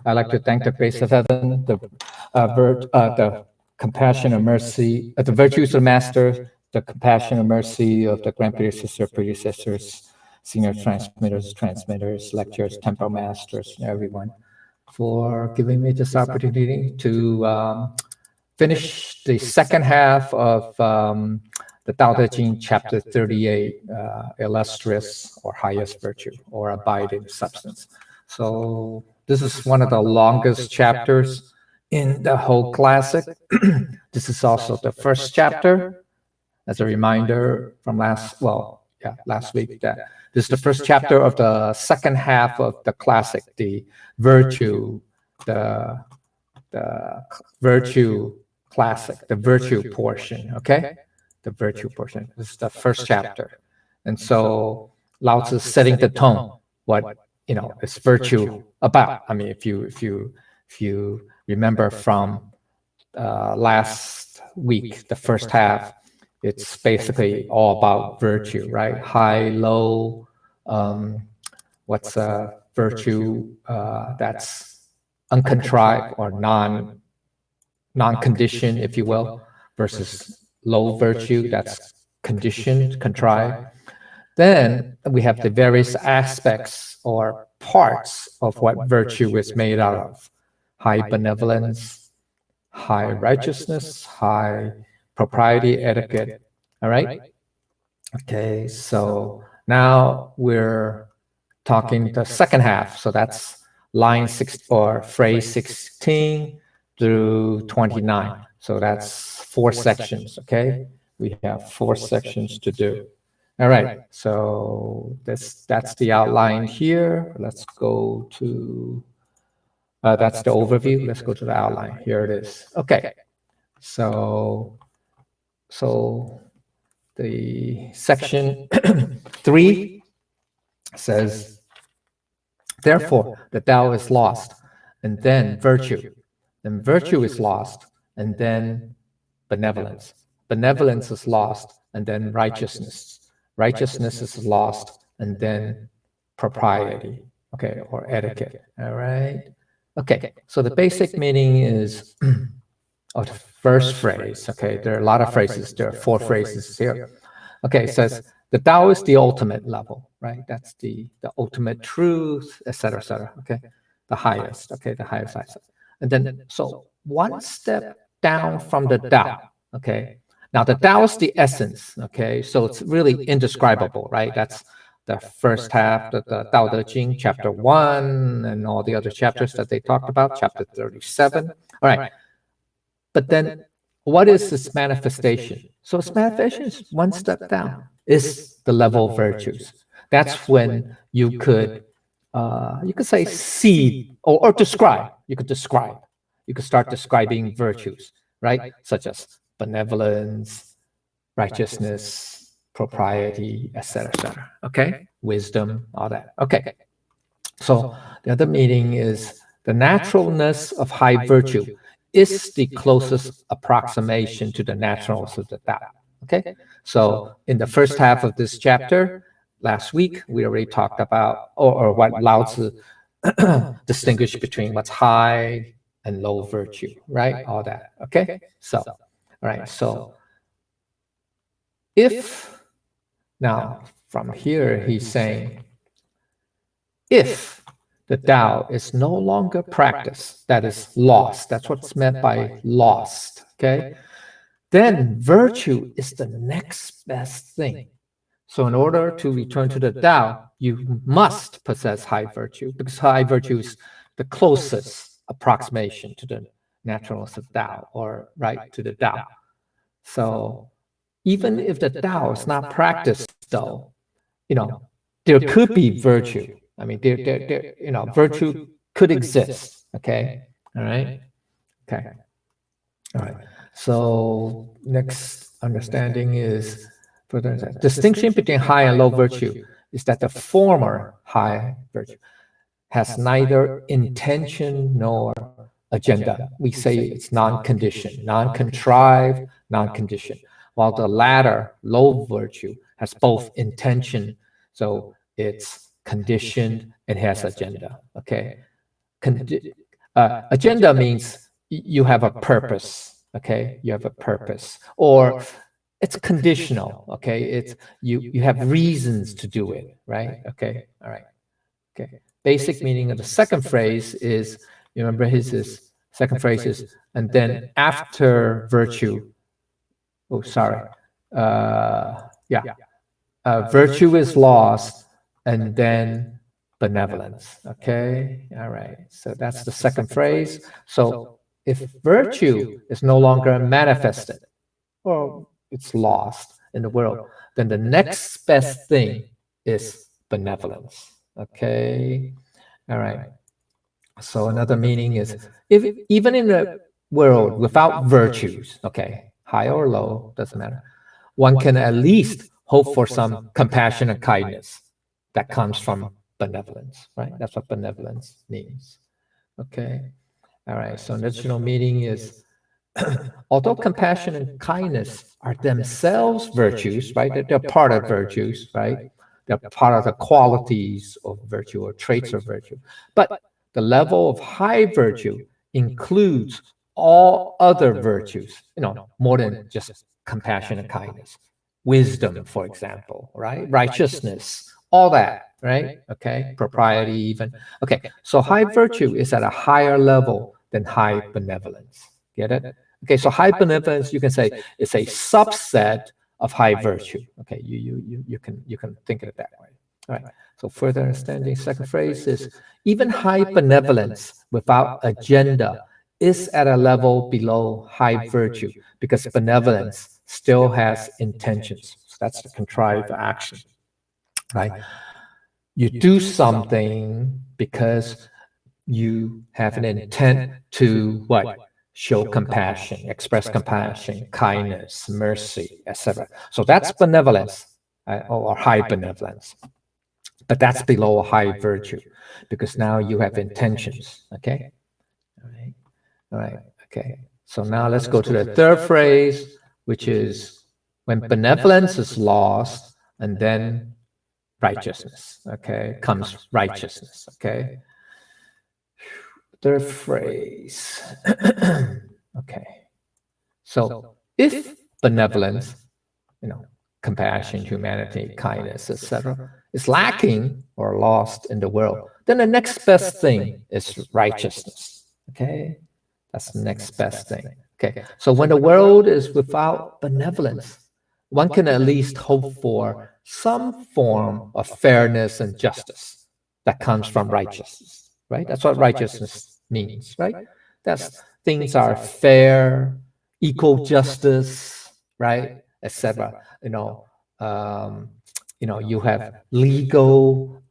I'd like to thank the grace of heaven, the compassion and mercy, the virtues of the Master, the compassion and mercy of the grand predecessors, senior transmitters, lecturers, temple masters, everyone, for giving me this opportunity to finish the second half of the Tao Te Ching, chapter 38, Illustrious, or highest virtue, or abiding substance. So this is one of the longest chapters in the whole classic. This is also the first chapter. As a reminder from last week, that this is the first chapter of the second half of the classic, the virtue, the virtue classic, the virtue portion, okay? The virtue portion. This is the first chapter. And so Lao Tzu is setting the tone, what, is virtue about. I mean, if you remember from last week, the first half, it's basically all about virtue, right? High, low, what's a virtue that's uncontrived or non-conditioned, if you will, versus low virtue that's conditioned, contrived. Then we have the various aspects or parts of what virtue is made out of. High benevolence, high righteousness, high propriety, etiquette. All right? Okay, so now we're talking the second half. So that's line 6 or phrase 16 through 29. So that's 4 sections, okay? We have 4 sections to do. All right, so that's the outline here. Let's go to, that's the overview. Let's go to the outline. Here it is. Okay, so the section 3 says, therefore, the Tao is lost, and then virtue. Then virtue is lost, and then benevolence. Benevolence is lost, and then righteousness. Righteousness is lost, and then propriety, okay, or etiquette. All right. Okay, so the basic meaning is, of the first phrase, okay, there are a lot of phrases, there are 4 phrases here. Okay, it says, the Tao is the ultimate level, right? That's the ultimate truth, etc., okay? The highest, okay, the highest. And then, so one step down from the Tao, okay? Now, the Tao is the essence, okay? So it's really indescribable, right? That's the first half of the Tao Te Ching, chapter 1, and all the other chapters that they talked about, chapter 37. All right. But then, what is its manifestation? So its manifestation is one step down, is the level of virtues. That's when you could say see or describe. You could describe. You could start describing virtues, right? Such as benevolence, righteousness, propriety, etc. Okay? Wisdom, all that. Okay. So the other meaning is the naturalness of high virtue is the closest approximation to the naturalness of the Tao. Okay? So in the first half of this chapter, last week, we already talked about, or what Lao Tzu distinguished between what's high and low virtue, right? All that. Okay? So, all right. So if, now from here, he's saying, if the Tao is no longer practiced, that is lost. That's what's meant by lost, okay? Then virtue is the next best thing. So in order to return to the Tao, you must possess high virtue, because high virtue is the closest approximation to the naturalness of Tao, or right, to the Tao. So even if the Tao is not practiced, though, there could be virtue. I mean, virtue could exist. Okay. All right. Okay. All right. So next understanding is further distinction between high and low virtue is that the former high virtue has neither intention nor agenda. We say it's non-conditioned, non-contrived, non-conditioned, while the latter, low virtue, has both intention, so it's conditioned and has agenda. Okay, Agenda means you have a purpose. Okay, you have a purpose, or it's conditional. Okay, it's you have reasons to do it, right? Okay, all right. Okay, basic meaning of the second phrase is, you remember his second phrase is, and then after virtue. Oh, sorry. Yeah, virtue is lost, and then benevolence. Okay, all right. So that's the second phrase. So if virtue is no longer manifested, or it's lost in the world, then the next best thing is benevolence. Okay, all right. So another meaning is, if even in a world without virtues, okay, high or low, doesn't matter, one can at least hope for some compassion and kindness that comes from benevolence, right? That's what benevolence means. Okay. All right. So an additional meaning is, although compassion and kindness are themselves virtues, right? They're part of virtues, right? They're part of the qualities of virtue or traits of virtue. But the level of high virtue includes all other virtues, more than just compassion and kindness. Wisdom, for example, right? Righteousness, all that, right? Okay. Propriety, even. Okay. So high virtue is at a higher level than high benevolence. Get it? Okay, so high benevolence, you can say, is a subset of high virtue. Okay, you can think of it that way. All right. So further understanding, second phrase is, even high benevolence without agenda is at a level below high virtue, because benevolence still has intentions. So that's the contrived action, right? You do something because you have an intent to what? Show compassion, express compassion, kindness, mercy, etc. So that's benevolence, or high benevolence. But that's below high virtue, because now you have intentions. Okay. All right. All right. Okay. So now let's go to the third phrase, which is, when benevolence is lost, and then righteousness. Okay. Comes righteousness. Okay. Third phrase. Okay. So if benevolence, compassion, humanity, kindness, etc., is lacking or lost in the world, then the next best thing is righteousness. Okay. That's the next best thing. Okay. So when the world is without benevolence, one can at least hope for some form of fairness and justice that comes from righteousness, right? That's what righteousness means, right? That's things are fair, equal justice, right, etc. You have legal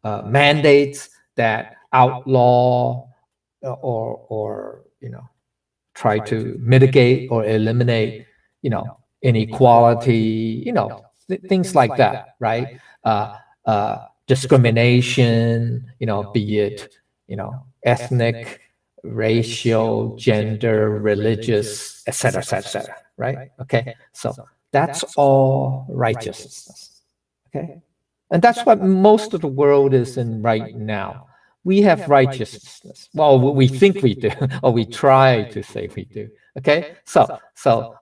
mandates that outlaw, or try to mitigate or eliminate, inequality, things like that, right? Discrimination, be it, ethnic, racial, gender, religious, etc., etc., right? Okay, so that's all righteousness. Okay, and that's what most of the world is in right now. We have righteousness. Well, we think we do, or we try to say we do. Okay, so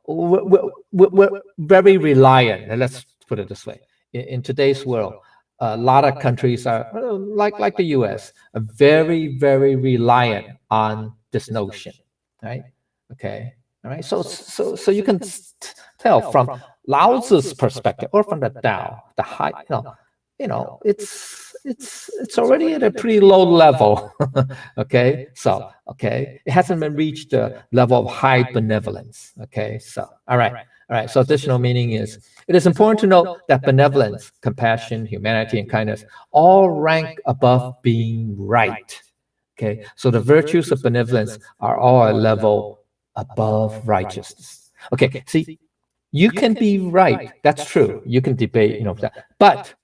we're very reliant. And let's put it this way: in today's world, a lot of countries are, like the U.S., are very reliant on this notion, right? Okay, all right. So you can tell from Lao Tzu's perspective, or from the Tao, the high, it's already at a pretty low level. Okay, so it hasn't been reached the level of high benevolence. Okay, so all right. So additional meaning is, it is important to note that benevolence, compassion, humanity, and kindness all rank above being right. Okay, so the virtues of benevolence are all a level above righteousness. Okay, see, you can be right. That's true. You can debate, that. But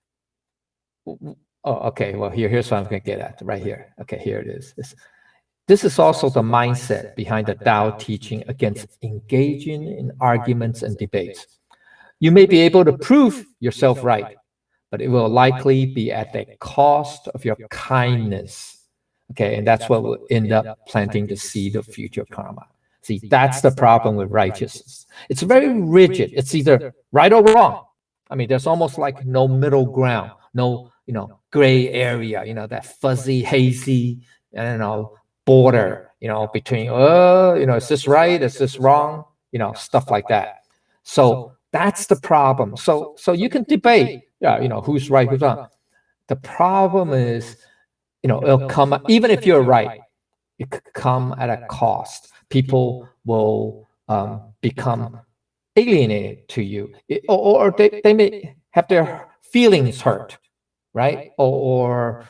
okay. Well, here's what I'm going to get at right here. Okay, here it is. This is also the mindset behind the Tao teaching against engaging in arguments and debates. You may be able to prove yourself right, but it will likely be at the cost of your kindness. Okay, and that's what will end up planting the seed of future karma. See, that's the problem with righteousness. It's very rigid. It's either right or wrong. I mean, there's almost like no middle ground, no, gray area, that fuzzy, hazy, I don't know, border, between, is this right? Is this wrong? Stuff like that. So that's the problem. So you can debate, who's right, who's wrong. The problem is, it'll come, even if you're right, it could come at a cost. People will become alienated to you, or they may have their feelings hurt, right? Or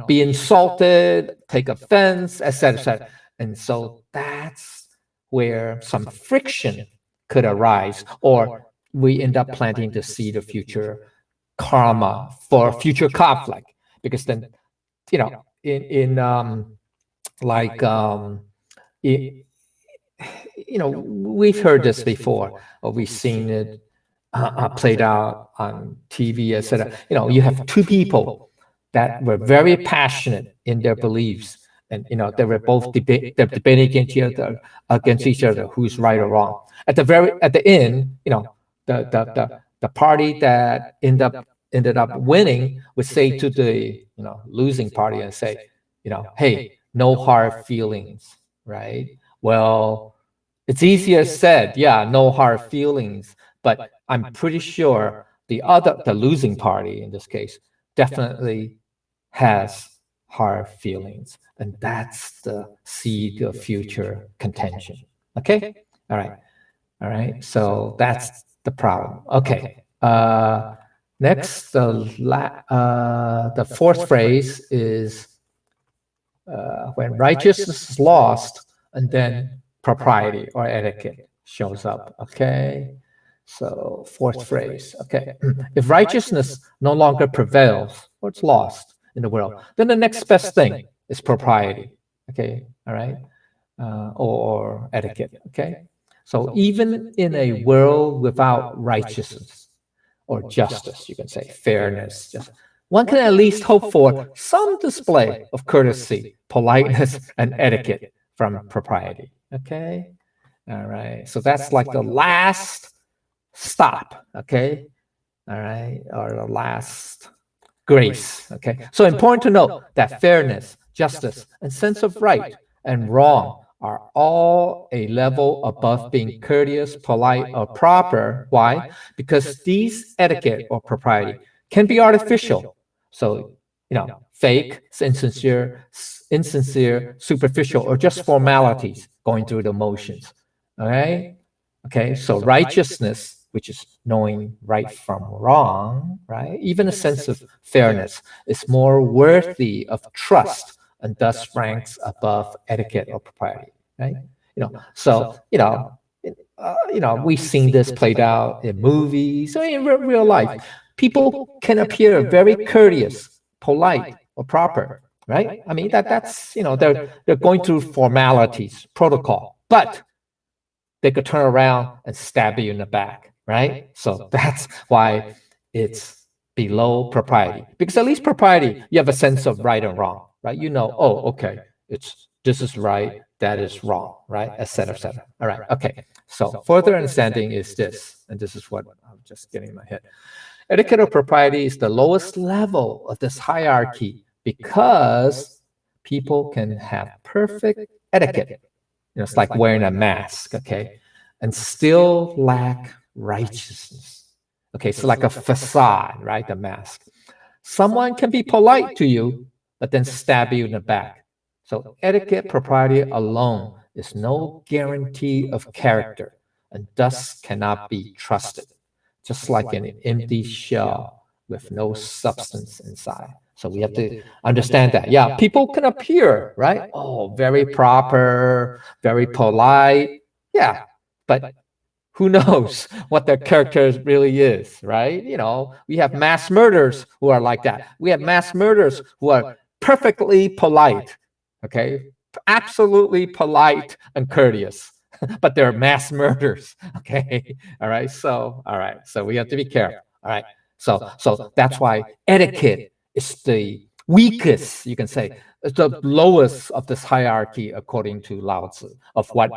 be insulted, take offense, etc., etc. And so that's where some friction could arise, or we end up planting the seed of future karma for future conflict, because then in like it, we've heard this before, or we've seen it played out on TV, etc. You have two people that were very passionate in their beliefs, and they were both they're debating against each other, who's right or wrong. At the end, the party that ended up winning would say to the losing party and say, hey, no hard feelings, right? Well, it's easier said, yeah, no hard feelings, but I'm pretty sure the losing party in this case definitely has hard feelings, and that's the seed of future contention. Okay, all right. So that's the problem. Okay. Next, the fourth phrase is when righteousness is lost, and then propriety or etiquette shows up. Okay. So fourth phrase. Okay. If righteousness no longer prevails, or it's lost in the world, then the next best thing is propriety. Okay. All right. Or etiquette. Okay. So even in a world without righteousness or justice, you can say fairness, one can at least hope for some display of courtesy, politeness, and etiquette from propriety. Okay. All right. So that's like the last stop. Okay. All right. Or the last grace. Okay. So important to note that fairness, justice, and sense of right and wrong are all a level above being courteous, polite, or proper. Why? Because these etiquette or propriety can be artificial. So, fake, insincere, superficial, or just formalities going through the motions. All right. Okay. So righteousness, which is knowing right from wrong, right? Even a sense of fairness is more worthy of trust, and thus ranks above etiquette or propriety, right? We've seen this played out in movies, or in real life. People can appear very courteous, polite, or proper, right? I mean, that's they're going through formalities, protocol, but they could turn around and stab you in the back, right? So that's why it's below propriety, because at least propriety, you have a sense of right and wrong, right? Oh, okay, this is right, that is wrong, right? Etc. Etc. All right, okay. So further understanding is this, and this is what I'm just getting in my head. Etiquette or propriety is the lowest level of this hierarchy, because people can have perfect etiquette, it's like wearing a mask, okay, and still lack righteousness. Okay, so like a facade, right? The mask. Someone can be polite to you, but then stab you in the back. So etiquette, propriety alone is no guarantee of character, and thus cannot be trusted, just like an empty shell with no substance inside. So we have to understand that. Yeah, people can appear, right? Oh, very proper, very polite. Yeah, but who knows what their character really is, right? We have mass murderers who are like that. We have mass murderers who are perfectly polite, okay? Absolutely polite and courteous, but they're mass murderers, okay? All right, so we have to be careful, all right? So that's why etiquette is weakest, you can say, the lowest of this hierarchy according to Lao Tzu of what,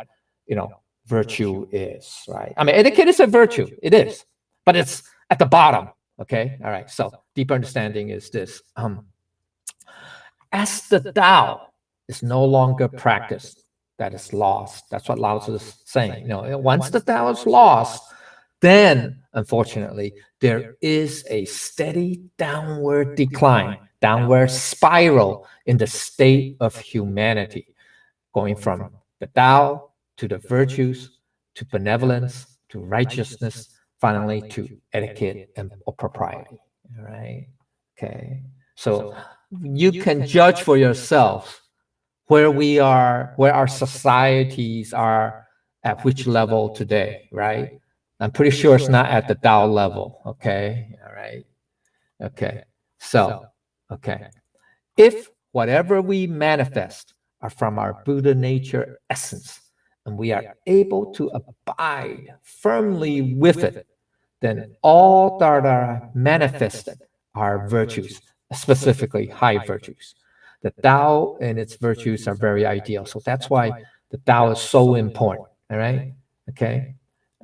virtue is, right? I mean, etiquette is a virtue. It is, but it's at the bottom. Okay. All right. So deeper understanding is this. As the Tao is no longer practiced, that is lost. That's what Lao Tzu is saying. Once the Tao is lost, then unfortunately there is a steady downward decline, downward spiral in the state of humanity, going from the Tao to the virtues, to benevolence, to righteousness, finally to etiquette and or propriety. All right. Okay. So you can judge for yourself where we are, where our societies are at which level today, right? I'm pretty sure it's not at the Tao level. Okay. All right. Okay. So, okay. If whatever we manifest are from our Buddha nature essence, and we are able to abide firmly with it, then all that are manifested are virtues, specifically high virtues. The Tao and its virtues are very ideal. So that's why the Tao is so important. All right. Okay.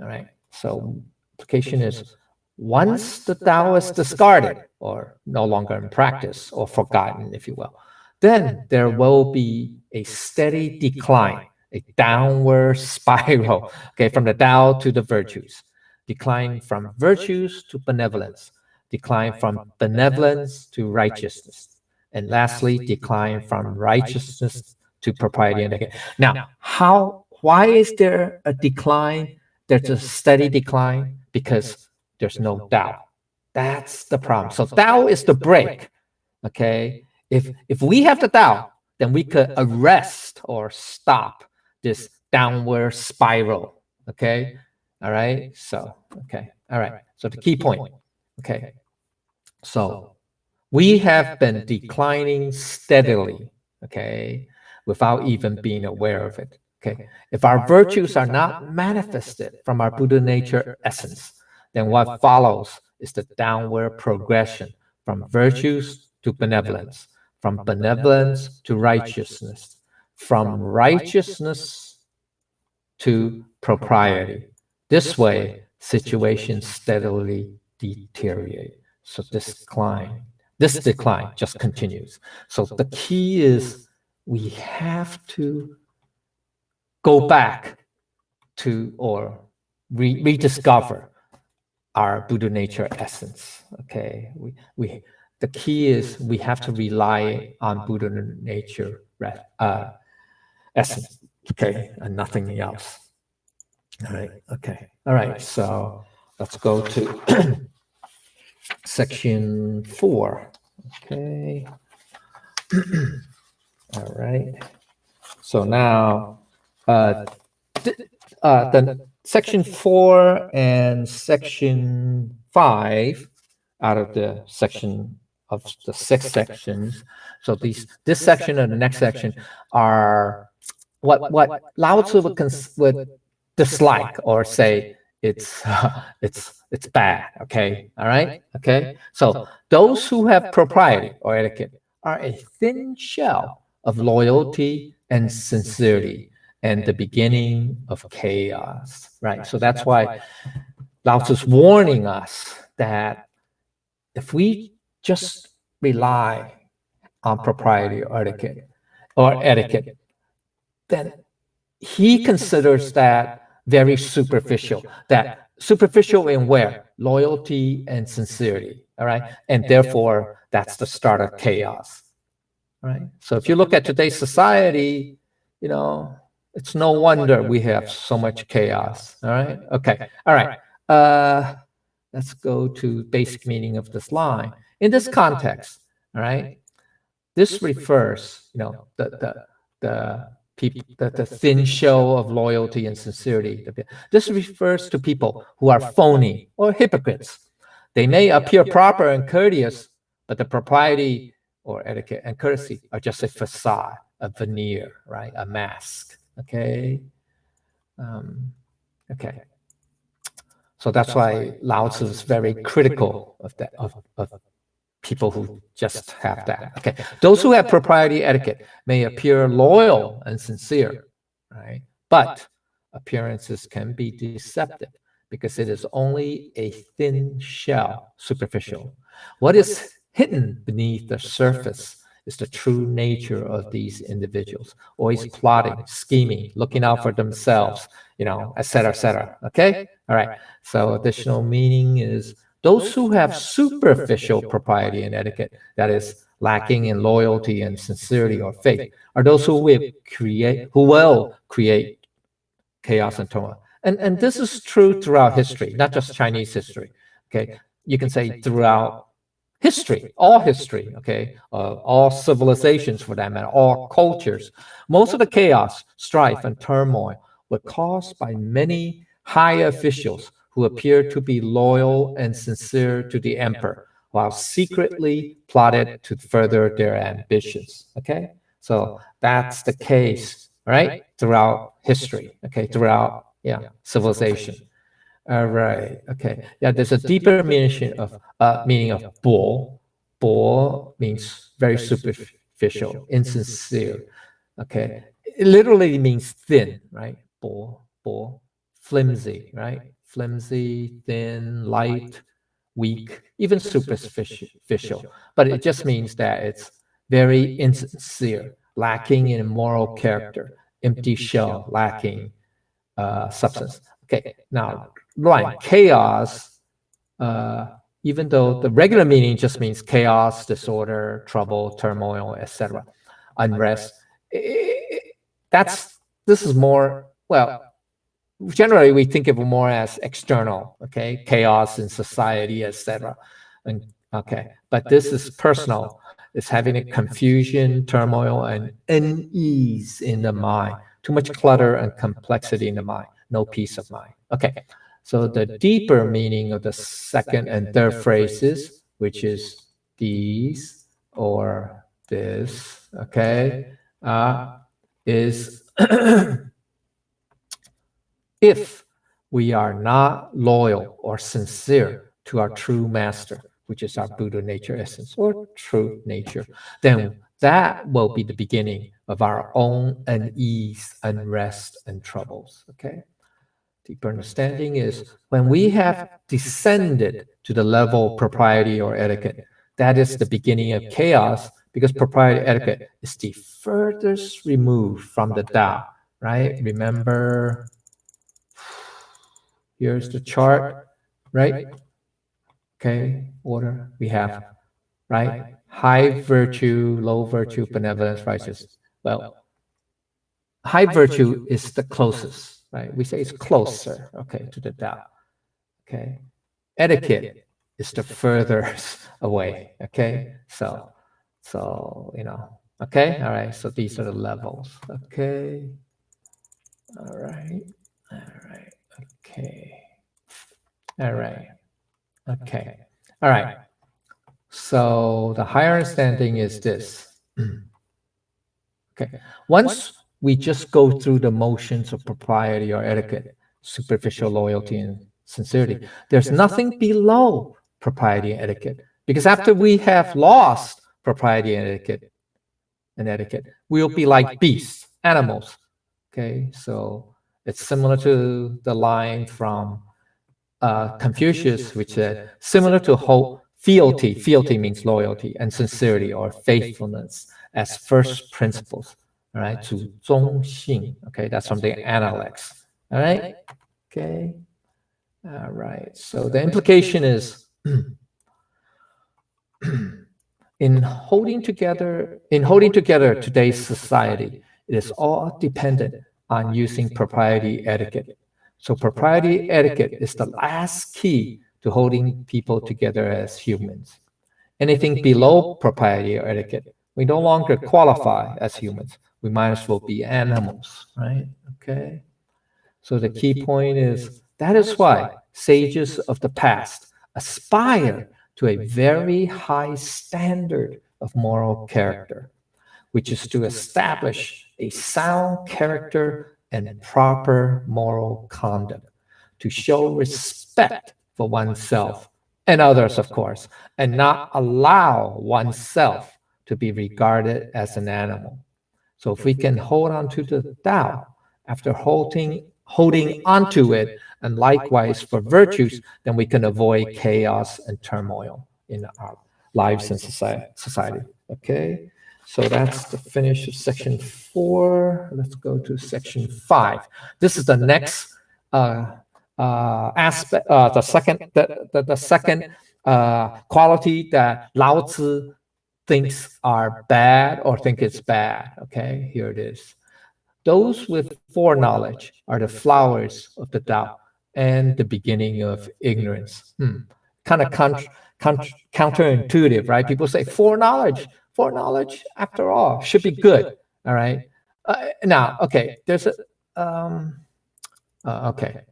All right. So implication is once the Tao is discarded or no longer in practice or forgotten, if you will, then there will be a steady decline, a downward spiral, okay, from the Tao to the virtues, decline from virtues to benevolence, decline from benevolence to righteousness, and lastly, decline from righteousness to propriety and etiquette. Now, why is there a decline? There's a steady decline because there's no Tao. That's the problem. So Tao is the brake. Okay. If we have the Tao, then we could arrest or stop this downward spiral. Okay. All right. So, okay. All right. So the key point. Okay. So we have been declining steadily. Okay. Without even being aware of it. Okay. If our virtues are not manifested from our Buddha nature essence, then what follows is the downward progression from virtues to benevolence, from benevolence to righteousness, from righteousness to propriety. This way, situations steadily deteriorate. So this decline just continues. So the key is we have to go back to or rediscover our Buddha nature essence. Okay, the key is we have to rely on Buddha nature essence. Okay, and nothing else. All right. Okay. All right. So let's go to section 4. Okay. All right. So now, the section 4 and section 5 out of the section of the 6 sections. So this section and the next section are what Lao Tzu would dislike or say it's bad. Okay. All right. Okay. So those who have propriety or etiquette are a thin shell of loyalty and sincerity and the beginning of chaos, right? So that's why Lao Tzu's warning us that if we just rely on propriety or etiquette, then he considers that very superficial. That superficial in where? Loyalty and sincerity, all right? And therefore, that's the start of chaos, right? So if you look at today's society, it's no wonder we have so much chaos. All right. Okay. All right. Let's go to basic meaning of this line. In this context, all right, this refers, the people, the thin show of loyalty and sincerity. This refers to people who are phony or hypocrites. They may appear proper and courteous, but the propriety or etiquette and courtesy are just a facade, a veneer, right? A mask. Okay. Okay. So that's why Lao Tzu is very critical of that, of people who just have that. Okay. Those who have propriety etiquette may appear loyal and sincere, right? But appearances can be deceptive because it is only a thin shell, superficial. What is hidden beneath the surface is the true nature of these individuals, always plotting, scheming, looking out for themselves, et cetera, et cetera. Okay? All right. So additional meaning is those who have superficial propriety and etiquette, that is, lacking in loyalty and sincerity or faith, are those who will create chaos and turmoil. And this is true throughout history, not just Chinese history. Okay, you can say throughout history, okay, all civilizations for that matter, all cultures. Most of the chaos, strife, and turmoil were caused by many high officials who appeared to be loyal and sincere to the emperor, while secretly plotted to further their ambitions. Okay, so that's the case, right? Throughout history, okay, throughout civilization. All right. Okay. Yeah, there's a deeper meaning of bo. Bo means very superficial, insincere. Okay. It literally means thin, right? Bo, flimsy, right? Flimsy, thin, light, weak, even superficial. But it just means that it's very insincere, lacking in moral character, empty shell, lacking substance. Okay, now line chaos, even though the regular meaning just means chaos, disorder, trouble, turmoil, etc., unrest. That's this is more well. Generally, we think of it more as external. Okay, chaos in society, etc. And okay, but this is personal. It's having a confusion, turmoil, and unease in the mind. Too much clutter and complexity in the mind. No peace of mind. Okay, so the deeper meaning of the second and third phrases, which is these or this, okay, is if we are not loyal or sincere to our true master, which is our Buddha nature essence or true nature, then that will be the beginning of our own unease, unrest, and troubles. Okay? Deeper understanding is when we have descended to the level of propriety or etiquette, that is the beginning of chaos because propriety etiquette is the furthest removed from the Tao, right? Remember, here's the chart, right? Okay, order we have, right? High virtue, low virtue, benevolence, righteousness. Well, high virtue is the closest, right? We say it's closer, okay, to the Tao. Okay. Etiquette is the furthest away. Okay. Okay. All right. So these are the levels. Okay. All right. All right. Okay. All right. Okay. All right. So the higher understanding is this. Okay. Once we just go through the motions of propriety or etiquette, superficial loyalty and sincerity, there's nothing below propriety and etiquette. Because after we have lost propriety and etiquette, we'll be like beasts, animals. Okay. So it's similar to the line from Confucius, which said, similar to hope, fealty, fealty means loyalty, and sincerity or faithfulness as first principles. All right, to 忠信. Okay, that's from the Analects. All right, okay. All right, so the implication is in holding together today's society, it is all dependent on using propriety etiquette. So propriety etiquette is the last key to holding people together as humans. Anything below propriety or etiquette, we no longer qualify as humans. We might as well be animals, right? Okay. So the key point is that is why sages of the past aspire to a very high standard of moral character, which is to establish a sound character and proper moral conduct, to show respect for oneself and others, of course, and not allow oneself to be regarded as an animal. So if we can hold on to the Tao after holding onto it, and likewise for virtues, then we can avoid chaos and turmoil in our lives and society. Okay, so that's the finish of section 4. Let's go to section 5. This is the next aspect, the second quality that Lao Tzu thinks are bad or think it's bad. Okay, here it is. Those with foreknowledge are the flowers of the Tao and the beginning of ignorance. Kind of counterintuitive, right? People say foreknowledge, after all, should be good. All right. Now, okay, there's a, okay.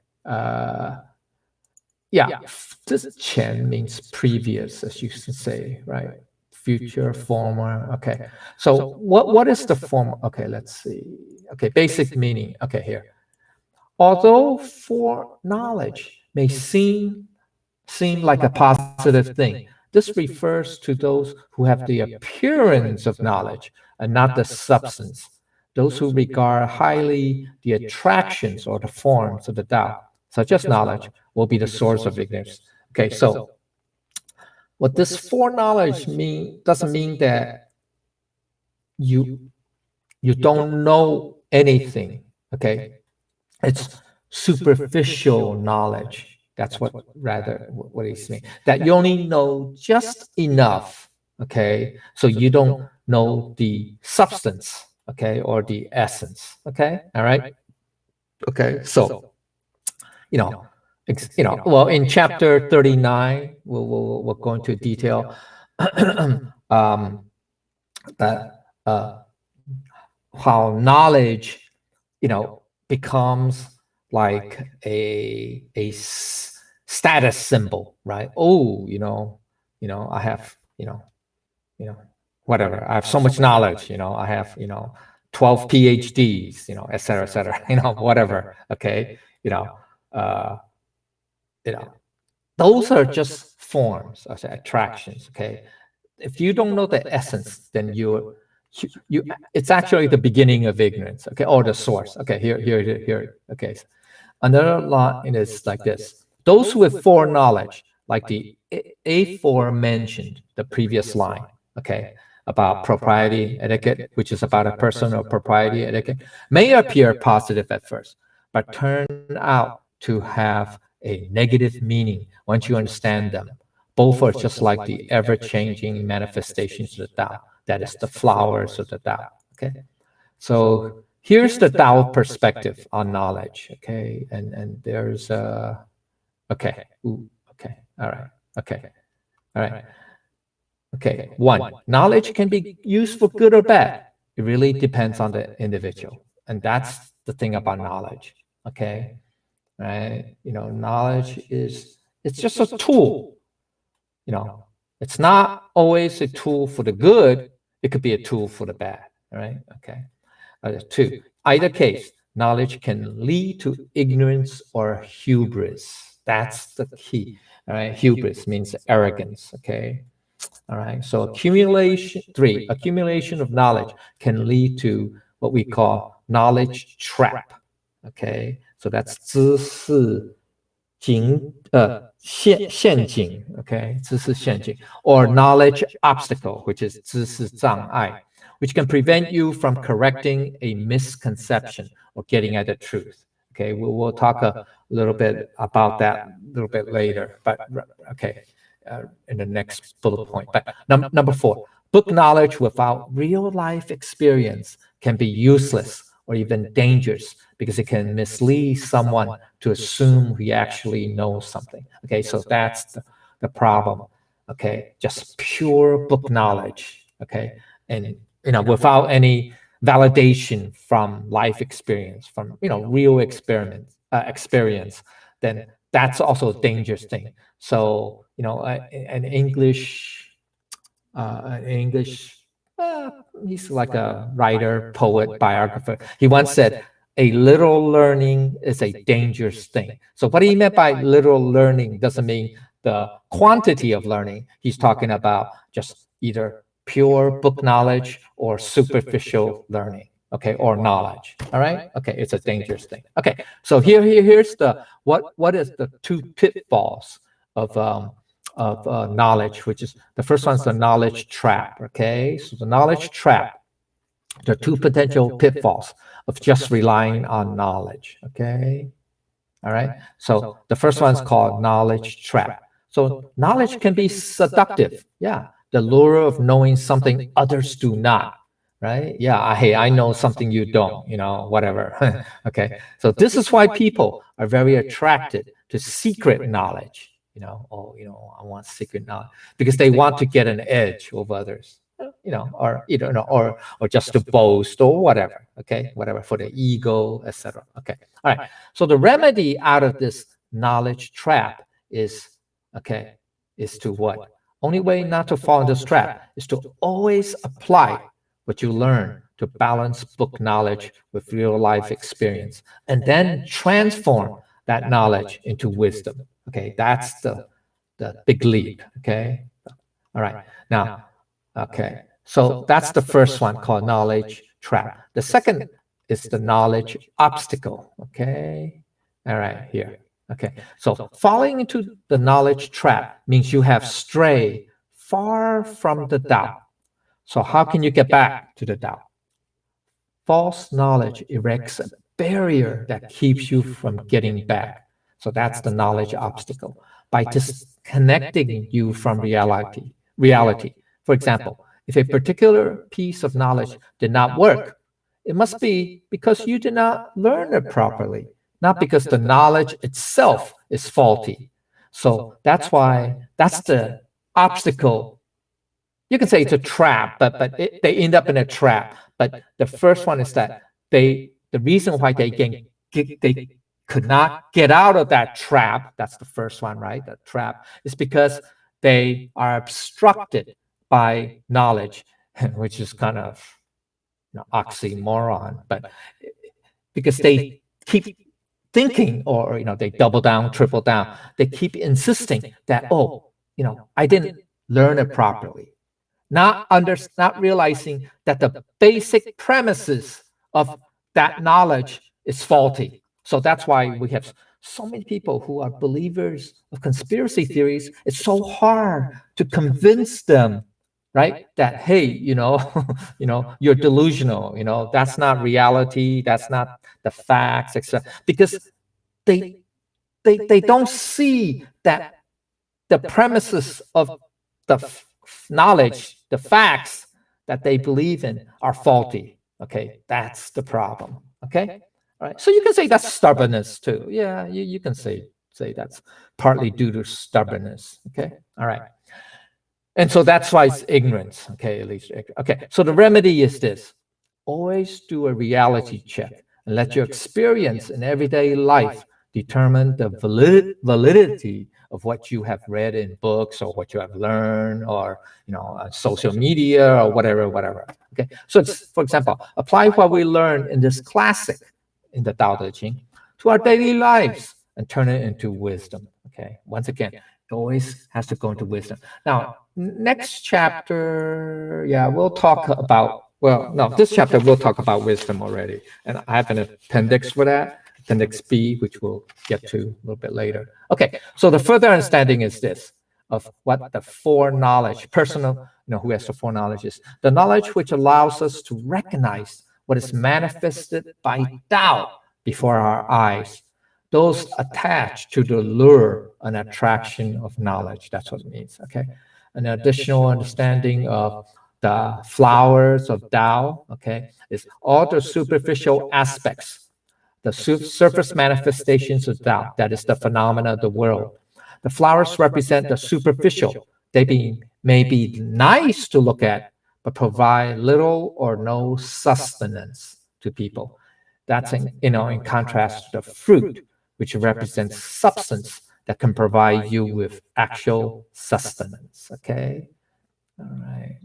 Yeah, this Chen means previous, as you can say, right? Future, former. Okay. So what is the form? Okay, let's see. Okay, basic meaning. Okay, here. Although foreknowledge may seem like a positive thing, this refers to those who have the appearance of knowledge and not the substance. Those who regard highly the attractions or the forms of the Tao, such as knowledge, will be the source of ignorance. Okay, so what this foreknowledge doesn't mean that you don't know anything. Okay, it's superficial knowledge. That's what he's saying. That you only know just enough. Okay, so you don't know the substance. Okay, or the essence. Okay, all right. Okay, so well, in chapter 39, we'll go into detail that how knowledge, becomes like a status symbol, right? Oh, I have, whatever. I have so much knowledge, I have, 12 PhDs, et cetera, whatever. Okay. Uh, those are just forms of attractions. Okay. If you don't know the essence, then you it's actually the beginning of ignorance. Okay. Or the source. Okay. Here. Okay. Another line is like this. Those with foreknowledge, like the aforementioned, the previous line, okay, about propriety etiquette, which is about a personal propriety etiquette, may appear positive at first, but turn out to have a negative meaning once you understand them. Both are just like the ever-changing manifestations of the Tao. That is the flowers of the Tao. Okay, so here's the Tao perspective on knowledge. Okay, and there's okay, okay, all right, okay, all right. Okay, 1, knowledge can be used for good or bad. It really depends on the individual. And that's the thing about knowledge. Okay, right? Knowledge it's just a tool. It's not always a tool for the good. It could be a tool for the bad. All right, okay. 2, either case, knowledge can lead to ignorance or hubris. That's the key. All right, hubris means arrogance. Okay. All right. So accumulation, 3, accumulation of knowledge can lead to what we call knowledge trap. Okay. So that's 知识陷阱. Okay. 知识陷阱 or knowledge obstacle, which is 知识障碍, which can prevent you from correcting a misconception or getting at the truth. Okay. We'll talk a little bit about that a little bit later, but okay. In the next bullet point. But number 4, book knowledge without real life experience can be useless or even dangerous because it can mislead someone to assume he actually knows something. Okay, so that's the problem. Okay, just pure book knowledge. Okay, and without any validation from life experience, from real experience, then that's also a dangerous thing. So an English, he's like a writer, poet, biographer. He once said, "A little learning is a dangerous thing." So what he meant by little learning doesn't mean the quantity of learning. He's talking about just either pure book knowledge or superficial learning, okay, or knowledge. All right. Okay, it's a dangerous thing. Okay, so here's the what is the two pitfalls of knowledge, which is the first one's the knowledge trap. Okay, so the knowledge trap. There are two potential pitfalls of just relying on knowledge. Okay. All right. So the first one's called knowledge trap. So knowledge can be seductive. Yeah. The lure of knowing something others do not. Right. Yeah. Hey, I know something you don't, whatever. Okay. So this is why people are very attracted to secret knowledge. I want secret knowledge because they want to get an edge over others. Or just to boast or whatever. Okay. Whatever for the ego, etc. Okay. All right. So the remedy out of this knowledge trap is to what? Only way not to fall into this trap is to always apply what you learn to balance book knowledge with real life experience, and then transform that knowledge into wisdom. Okay, that's the big leap. Okay, all right. Now, okay, so that's the first one called knowledge trap. The second is the knowledge obstacle. Okay, all right, here. Okay, so falling into the knowledge trap means you have strayed far from the Tao. So how can you get back to the Tao? False knowledge erects a barrier that keeps you from getting back. So that's the knowledge obstacle. By disconnecting you from reality. For example, if a particular piece of knowledge did not work, it must be because you did not learn it properly, not because the knowledge itself is faulty. So that's the obstacle. You can say it's a trap, but they end up in a trap. But the first one is that the reason why they could not get out of that trap, that's the first one, right? The trap is because they are obstructed by knowledge, which is kind of oxymoron, but because they keep thinking, or they double down, triple down, they keep insisting that, I didn't learn it properly. Not realizing that the basic premises of that knowledge is faulty. So that's why we have so many people who are believers of conspiracy theories. It's so hard to convince them, right? That, hey, you're delusional. That's not reality. That's not the facts, etc. Because they don't see that the premises of the knowledge, the facts that they believe in are faulty. Okay, that's the problem. Okay, all right. So you can say that's stubbornness too. Yeah, you can say that's partly due to stubbornness. Okay, all right. And so that's why it's ignorance. Okay, at least. Okay, so the remedy is this: always do a reality check and let your experience in everyday life determine the validity of what you have read in books or what you have learned, or on social media or whatever. Okay, so for example, apply what we learned in this classic in the Tao Te Ching to our daily lives and turn it into wisdom. Okay, once again, it always has to go into wisdom. Now, next chapter, we'll talk about. Well, no, this chapter we'll talk about wisdom already, and I have an appendix for that. Appendix B, which we'll get to a little bit later. Okay, so the further understanding is this, of what the foreknowledge, personal, who has the foreknowledge is. The knowledge which allows us to recognize what is manifested by Tao before our eyes. Those attached to the lure and attraction of knowledge. That's what it means, okay? An additional understanding of the flowers of Tao, okay, is all the superficial aspects, the surface manifestations of Tao, that is the phenomena of the world. The flowers represent the superficial. They may be nice to look at, but provide little or no sustenance to people. That's in contrast to the fruit, which represents substance that can provide you with actual sustenance. Okay, all right.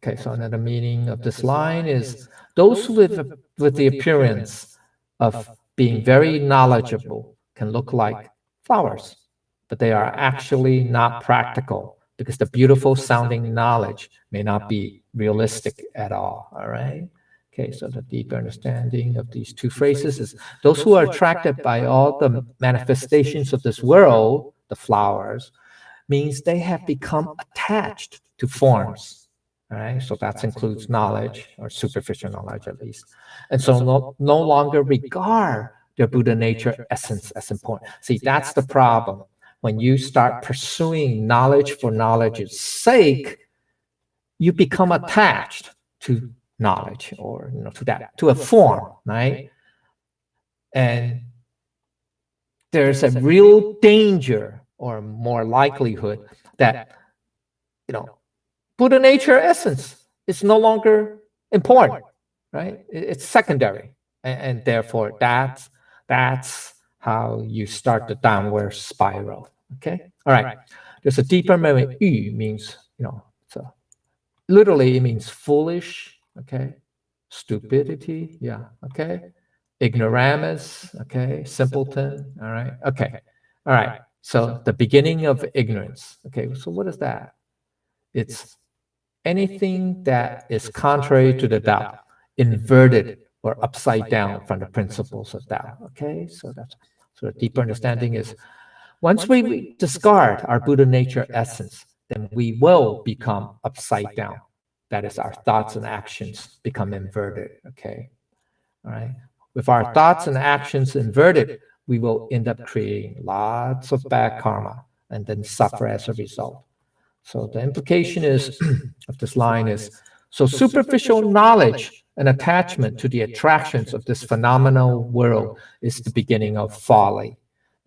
Okay, so another meaning of this line is those with the appearance of being very knowledgeable can look like flowers, but they are actually not practical because the beautiful sounding knowledge may not be realistic at all right? Okay, so the deeper understanding of these two phrases is those who are attracted by all the manifestations of this world, the flowers, means they have become attached to forms. All right, so that includes knowledge or superficial knowledge at least. And so no longer regard their Buddha nature essence as important. See, that's the problem. When you start pursuing knowledge for knowledge's sake, you become attached to knowledge or to a form, right? And there's a real danger or more likelihood that Buddha nature essence is no longer important, right? It's secondary, and therefore that's how you start the downward spiral. Okay, all right. There's a deeper meaning. Yu means literally it means foolish. Okay, stupidity. Yeah. Okay, ignoramus. Okay, simpleton. All right. Okay, all right. So the beginning of ignorance. Okay, so what is that? It's anything that is contrary to the Tao, inverted or upside down from the principles of Tao. Okay, so that's a deeper understanding is once we discard our Buddha nature essence, then we will become upside down. That is, our thoughts and actions become inverted. Okay, all right. With our thoughts and actions inverted, we will end up creating lots of bad karma and then suffer as a result. So the implication is of this line is, so superficial knowledge and attachment to the attractions of this phenomenal world is the beginning of folly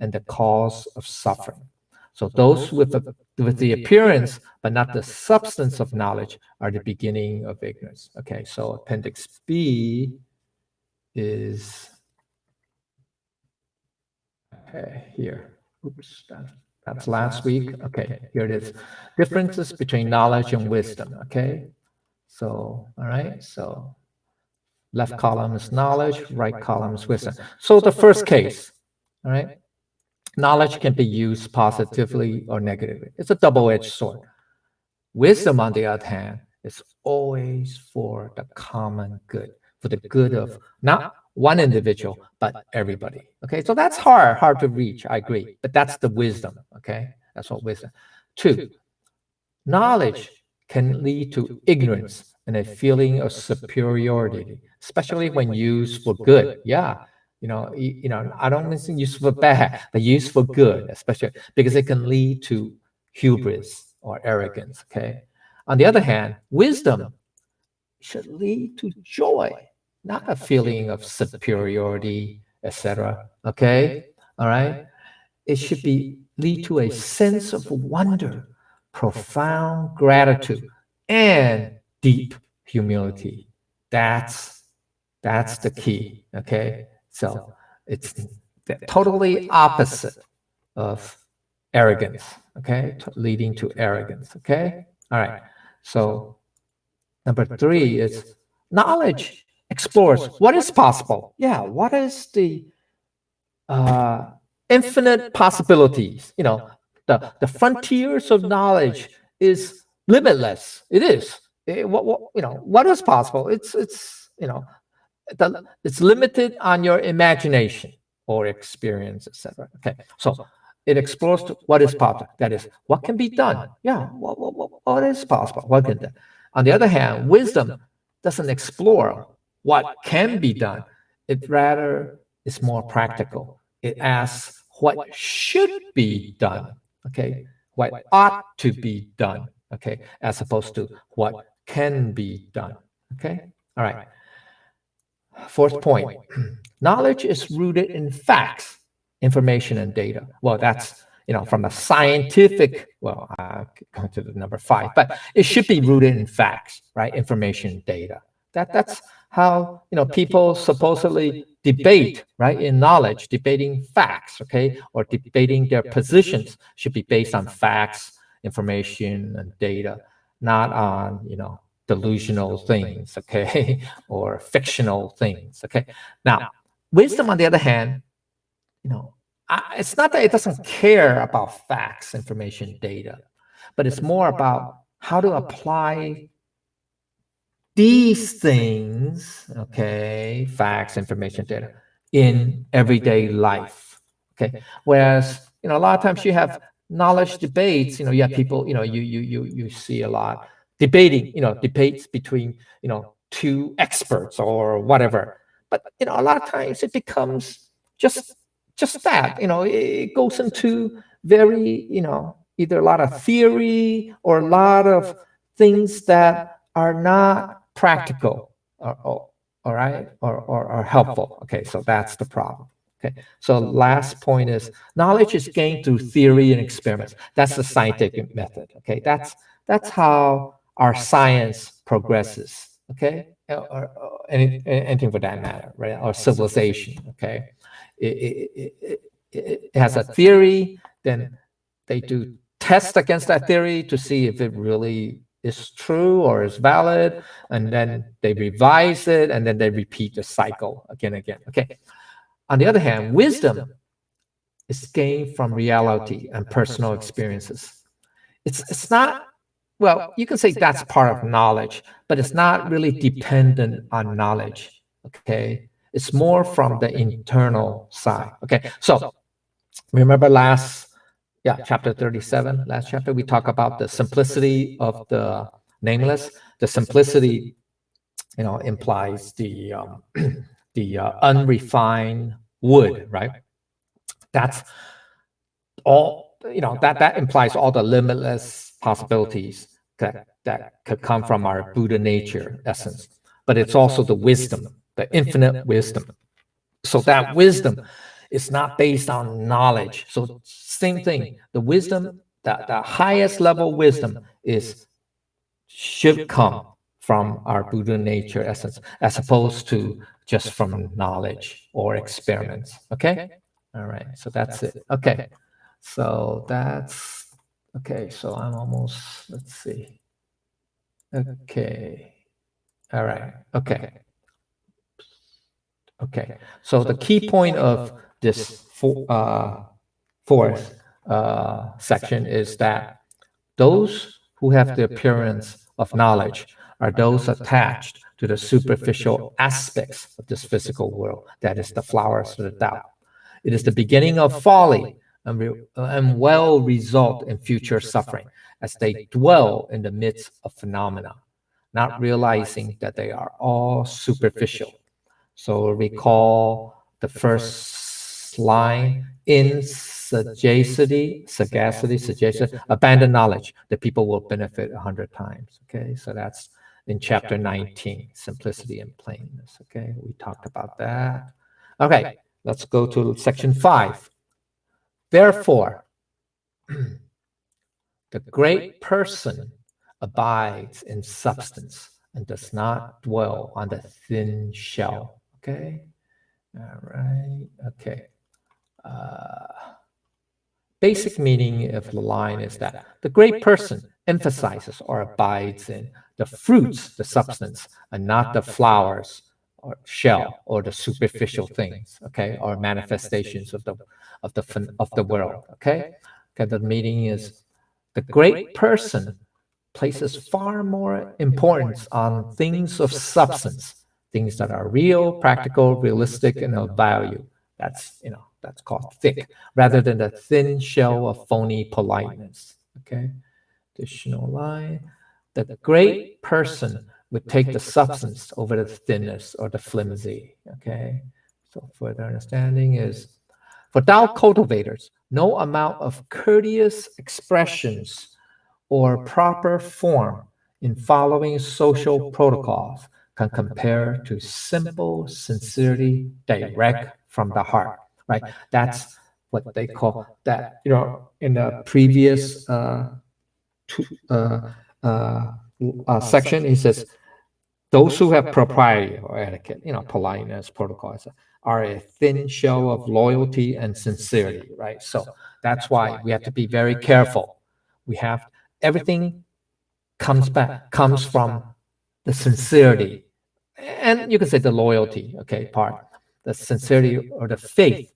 and the cause of suffering. So those with the appearance but not the substance of knowledge are the beginning of ignorance. Okay, so Appendix B is here. Oops, that's last week. Okay, here it is. Differences between knowledge and wisdom. Okay, so all right, so left column is knowledge, right column is wisdom. So the first case, all right, knowledge can be used positively or negatively. It's a double-edged sword. Wisdom, on the other hand, is always for the common good, for the good of not one individual, but everybody. Okay, so that's hard to reach, I agree, but that's the wisdom. Okay, that's what wisdom. Two, knowledge can lead to ignorance and a feeling of superiority, especially when used for good. Yeah, I don't mean used for bad, but used for good, especially because it can lead to hubris or arrogance. Okay, on the other hand, wisdom should lead to joy, not a feeling of superiority, etc. Okay, all right. It should lead to a sense of wonder, profound gratitude, and deep humility. That's the key. Okay, so it's the totally opposite of arrogance. Okay, leading to arrogance. Okay, all right. So number three is knowledge explores what is possible. Yeah, what is the infinite possibilities? The frontiers of knowledge is limitless. It is. What is possible? It's limited on your imagination or experience, etc. Okay, so it explores what is possible. That is, what can be done. Yeah, what is possible? What can be done? On the other hand, wisdom doesn't explore what can be done. It rather is more practical. It asks what should be done. Okay, what ought to be done. Okay, as opposed to what can be done. Okay, all right. Fourth point, knowledge is rooted in facts, information, and data. Well, that's, from a scientific, well, go to the number 5, but it should be rooted in facts, right? Information, data. That's how, people supposedly debate, right? In knowledge, debating facts, okay? Or debating their positions should be based on facts, information, and data, not on, delusional things, okay, or fictional things, okay. Now, wisdom, on the other hand, it's not that it doesn't care about facts, information, data, but it's more about how to apply these things, okay, facts, information, data, in everyday life. Okay. Whereas, a lot of times you have knowledge debates, you have people, you see a lot debating, debates between, two experts or whatever. But, a lot of times it becomes just just that, it goes into very, either a lot of theory or a lot of things that are not practical, all right, or helpful. Okay, so that's the problem. Okay, so last point is knowledge is gained through theory and experiments. That's the scientific method. Okay, that's how our science progresses. Okay, or anything for that matter, right? Or civilization. Okay, it has a theory, then they do test against that theory to see if it really is true or is valid, and then they revise it, and then they repeat the cycle again and again. Okay. On the other hand, wisdom is gained from reality and personal experiences. It's not, well, you can say that's part of knowledge, but it's not really dependent on knowledge. Okay. It's more from the internal side. Okay. So remember chapter 37, last chapter, we talk about the simplicity of the nameless. The simplicity, implies the the unrefined wood, right? That's all, that implies all the limitless possibilities that could come from our Buddha nature essence. But it's also the wisdom, the infinite wisdom. So that wisdom is not based on knowledge. So same thing, the wisdom, the highest level wisdom should come from our Buddha nature essence, as opposed to just from knowledge or experiments. Okay? All right, so that's it. Okay, so that's, okay, so I'm almost, let's see. Okay, all right, okay. Okay, so the key point of this fourth section is that those who have the appearance of knowledge are those attached to the superficial aspects of this physical world, that is the flowers of the Tao. It is the beginning of folly and will result in future suffering as they dwell in the midst of phenomena, not realizing that they are all superficial. So recall the first line, in sagacity, abandon knowledge, the people will benefit 100 times. Okay, so that's in chapter 19, simplicity and plainness. Okay, we talked about that. Okay, let's go to section 5. Therefore, the great person abides in substance and does not dwell on the thin shell. Okay. All right. Okay. Basic meaning of the line is that the great person emphasizes or abides in the fruits, the substance, and not the flowers or shell or the superficial things. Okay, or manifestations of the world. Okay. Okay. The meaning is the great person places far more importance on things of substance, things that are real, practical, realistic, and of value. That's called thick, rather than the thin shell of phony politeness. Okay. Additional line. The great person would take the substance over the thinness or the flimsy. Okay. So further understanding is, for Tao cultivators, no amount of courteous expressions or proper form in following social protocols can compare to simple sincerity direct from the heart, right? That's what they call that, in the previous section, he says, those who have propriety or etiquette, politeness, protocols, are a thin shell of loyalty and sincerity, right? So that's why we have to be very careful. We have everything comes from the sincerity, and you can say the loyalty, okay, part, the sincerity or the faith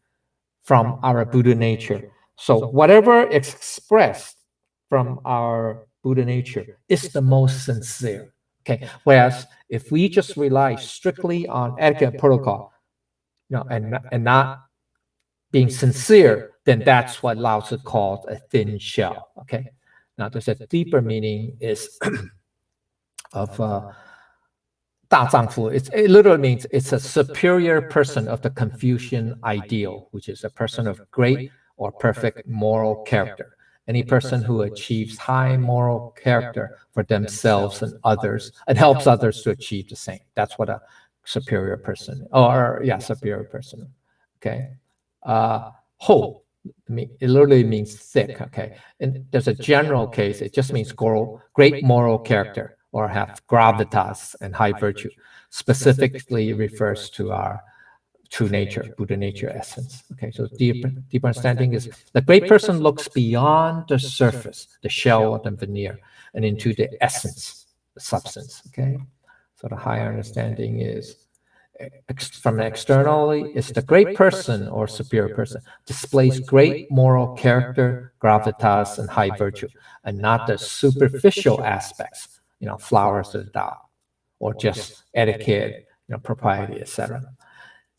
from our Buddha nature. So whatever is expressed from our Buddha nature is the most sincere. Okay. Whereas if we just rely strictly on etiquette and protocol, and not being sincere, then that's what Lao Tzu calls a thin shell. Okay. Now there's a deeper meaning is of 大丈夫. It literally means it's a superior person of the Confucian ideal, which is a person of great or perfect moral character. Any person who achieves high moral character for themselves and others and helps others to achieve the same. That's what a superior person, or yeah, superior person. Okay. Ho, it literally means thick. Okay. And there's a general case, it just means great moral character, or have gravitas and high virtue, specifically refers to our true nature, Buddha nature essence. Okay, so deeper understanding is the great person looks beyond the surface, the shell and the veneer, and into the essence, the substance. Okay, so the higher understanding is from externally, is the great person or superior person displays great moral character, gravitas, and high virtue, and not the superficial aspects, flowers of the Tao, or just etiquette, propriety, etc.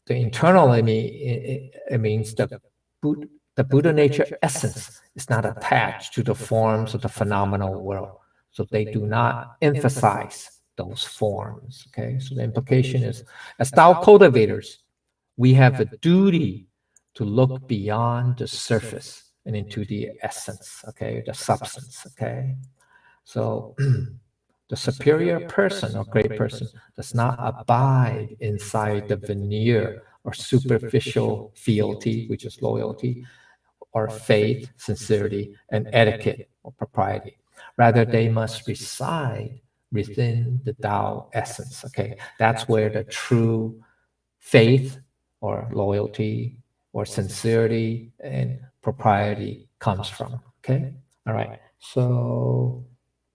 The internal, it means the Buddha nature essence is not attached to the forms of the phenomenal world. So they do not emphasize those forms. Okay, so the implication is, as Tao cultivators, we have a duty to look beyond the surface and into the essence. Okay, the substance. Okay, so the superior person or great person does not abide inside the veneer or superficial fealty, which is loyalty, or faith, sincerity, and etiquette or propriety. Rather, they must reside within the Tao essence. Okay, that's where the true faith or loyalty or sincerity and propriety comes from. Okay, all right. So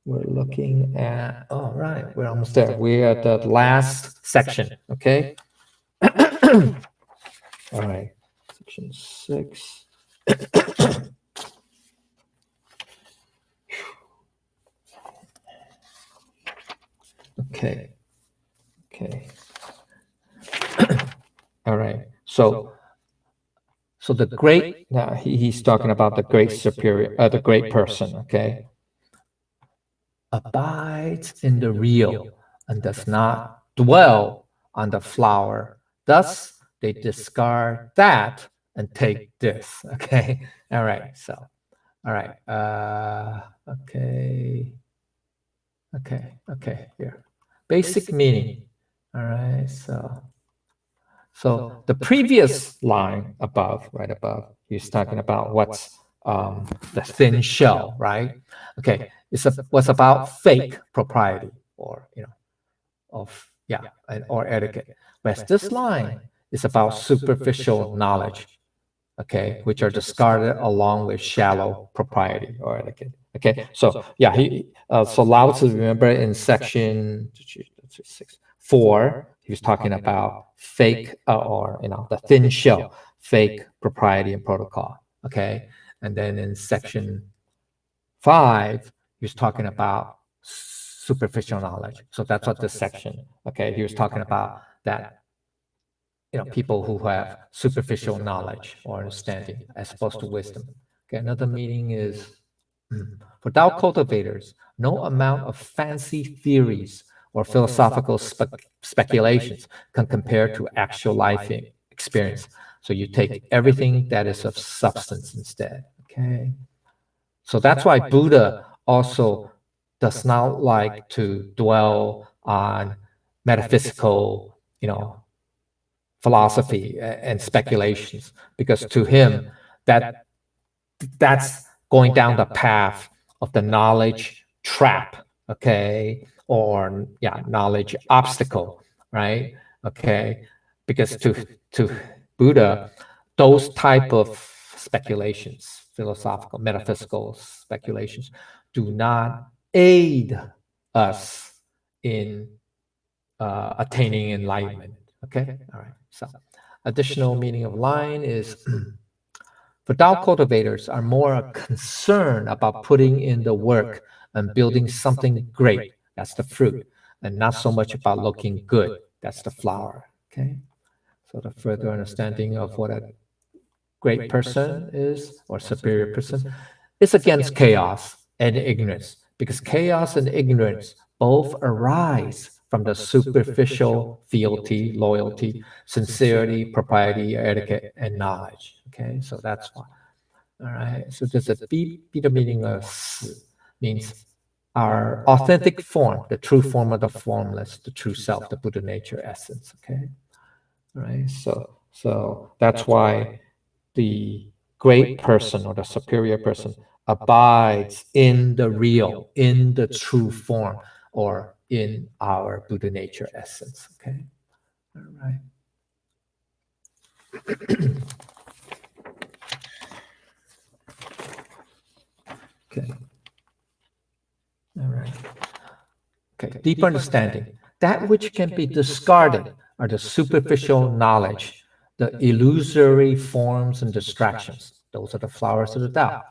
we're looking at, all right, we're almost there. We're at the last section. Okay. All right, section 6. Okay. Okay. All right. So the great, now he's talking about the great superior, the great person. Okay. Abides in the real and does not dwell on the flower. Thus, they discard that and take this. Okay. All right. So, all right. Okay. Okay. Here. Basic meaning. All right. So the previous line above, right above, he's talking about what's the thin shell, right? Okay, was about fake propriety, or of or etiquette. Whereas this line is about superficial knowledge, okay, which are discarded along with shallow propriety or etiquette. Okay, so so Lao Tzu, remember in section 4, he was talking about fake or the thin shell, fake propriety and protocol. Okay, and then in section 5, he was talking about superficial knowledge. So that's what this section. Okay, he was talking about that people who have superficial knowledge or understanding as opposed to wisdom. Okay, another meaning is for Tao cultivators, no amount of fancy theories or philosophical speculations can compare to actual life experience. So you take everything that is of substance instead. Okay, so that's why Buddha also does not like to dwell on metaphysical, philosophy and speculations, because to him that's going down the path of the knowledge trap, okay, or knowledge obstacle, right? Okay, because to Buddha, those type of speculations, philosophical, metaphysical speculations, do not aid us in attaining enlightenment. Okay, all right. So additional meaning of line is For Tao cultivators are more concerned about putting in the work and building something great. That's the fruit. And not so much about looking good. That's the flower. Okay. So the further understanding of what a great person is or superior person is against chaos and ignorance, because chaos and ignorance both arise from the superficial fealty, loyalty, sincerity, propriety, etiquette, and knowledge. Okay, so that's why. All right, so there's a be the meaning of means our authentic form, the true form of the formless, the true self, the Buddha nature essence. Okay, all right, so that's why the great person or the superior person abides in the real, in the true form, or in our Buddha nature essence. Okay. All right. Okay. All right. Okay. Deep understanding. That which can be discarded are the superficial knowledge, the illusory forms and distractions. Those are the flowers of the Tao.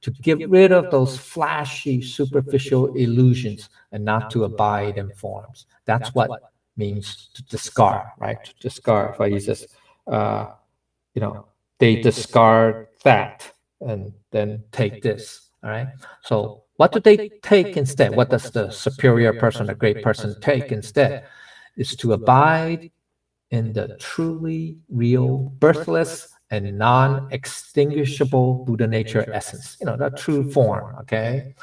To get rid of those flashy, superficial illusions and not to abide in forms. That's what means to discard, right? To discard. If I use this, you know, they discard that and then take this. All right. So what do they take instead? What does the superior person, the great person, take instead? Is to abide in the truly real, birthless, and non-extinguishable Buddha nature essence. You know, the true form, okay?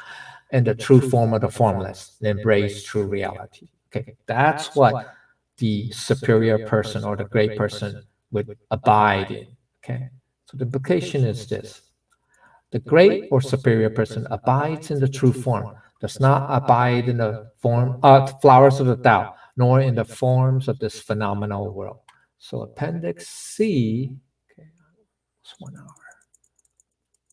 And the true form of the formless, and embrace true reality. Okay, that's what the superior person or the great person would abide in. Okay, so the implication is this: the great or superior person abides in the true form, does not abide in the form flowers of the Tao, nor in the forms of this phenomenal world. So Appendix C, okay, it's 1 hour.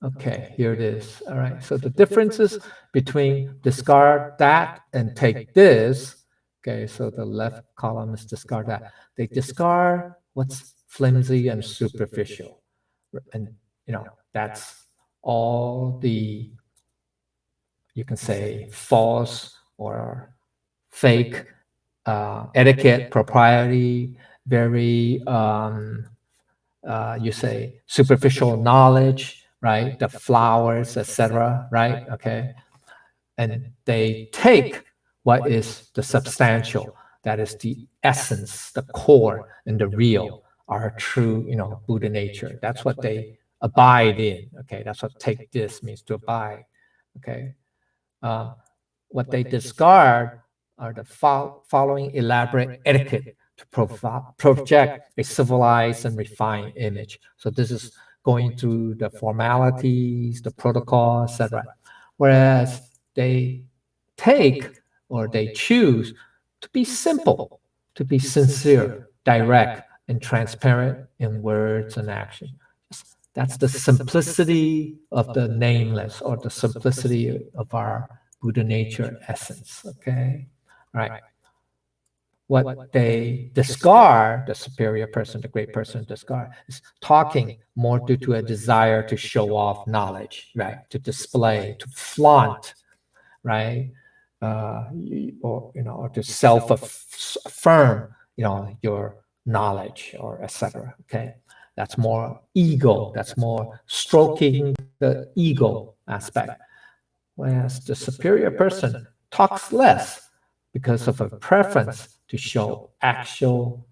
Okay, here it is. All right, so the differences between discard that and take this. Okay, so the left column is discard that. They discard what's flimsy and superficial. And, you know, that's all the, you can say, false or fake etiquette, propriety, very you say superficial knowledge, right? The flowers, etc., right? Okay, and they take what is the substantial, that is the essence, the core, and the real, our true, you know, Buddha nature. That's what they abide in. Okay, that's what take this means, to abide. Okay, uh, what they discard are the following elaborate etiquette to project a civilized and refined image. So this is going through the formalities, the protocol, etc. Whereas they take or they choose to be simple, to be sincere, direct, and transparent in words and action. That's the simplicity of the nameless, or the simplicity of our Buddha nature essence. Okay. All right. What they discard, the superior person, the great person discard, is talking more due to a desire to show off knowledge, right? To display, to flaunt, right? Or, you know, or to self-affirm, you know, your knowledge, or etc. Okay, that's more ego. That's more stroking the ego aspect. Whereas the superior person talks less because of a preference to show actual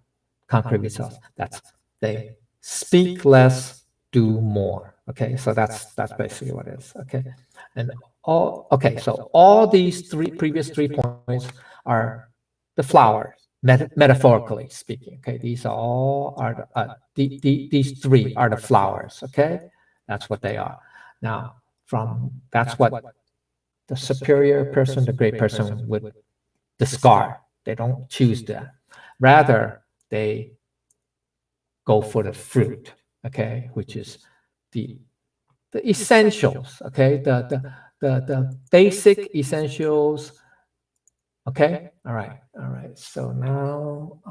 concrete results. That's, they speak less, do more. Okay, so that's basically what it is. Okay, and all, okay, so all these previous 3 points are the flowers, metaphorically speaking. Okay, these are all are these three are the flowers. Okay, that's what they are. Now, from that's what the superior person, the great person would discard. They don't choose that. Rather, they go for the fruit, okay, which is the the essentials, okay, the basic essentials. Okay, all right, all right. So now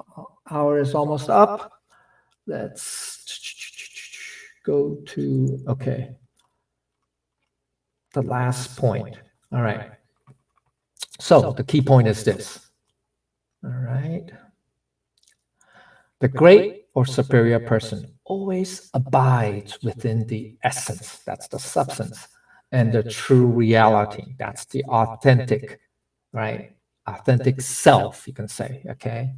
hour is almost up. Let's go to, okay, the last point. All right. So the key point is this. All right. The great or superior person always abides within the essence, that's the substance, and the true reality, that's the authentic, right? Authentic self, you can say, okay?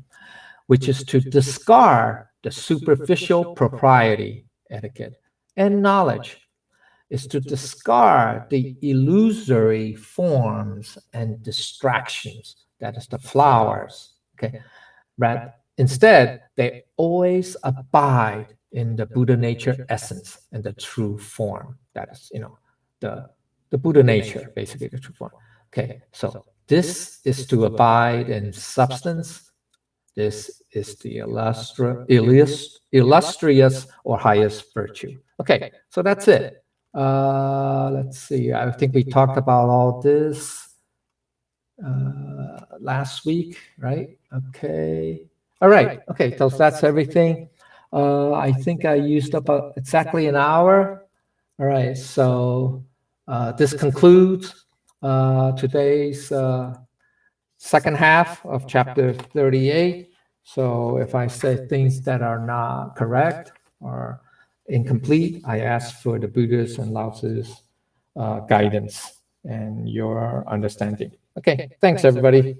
Which is to discard the superficial propriety, etiquette, and knowledge, is to discard the illusory forms and distractions, that is the flowers, okay? Right? Instead, they always abide in the Buddha nature essence and the true form. That is, the Buddha nature, basically the true form. Okay, so this is to abide in substance. This is the illustrious or highest virtue. Okay, so that's it. Let's see. I think we talked about all this last week, right? Okay. All right. Okay. So that's everything. I think I used up exactly an hour. All right. So this concludes today's second half of chapter 38. So if I say things that are not correct or incomplete, I ask for the Buddha's and Lao Tzu's guidance and your understanding. Okay, thanks everybody.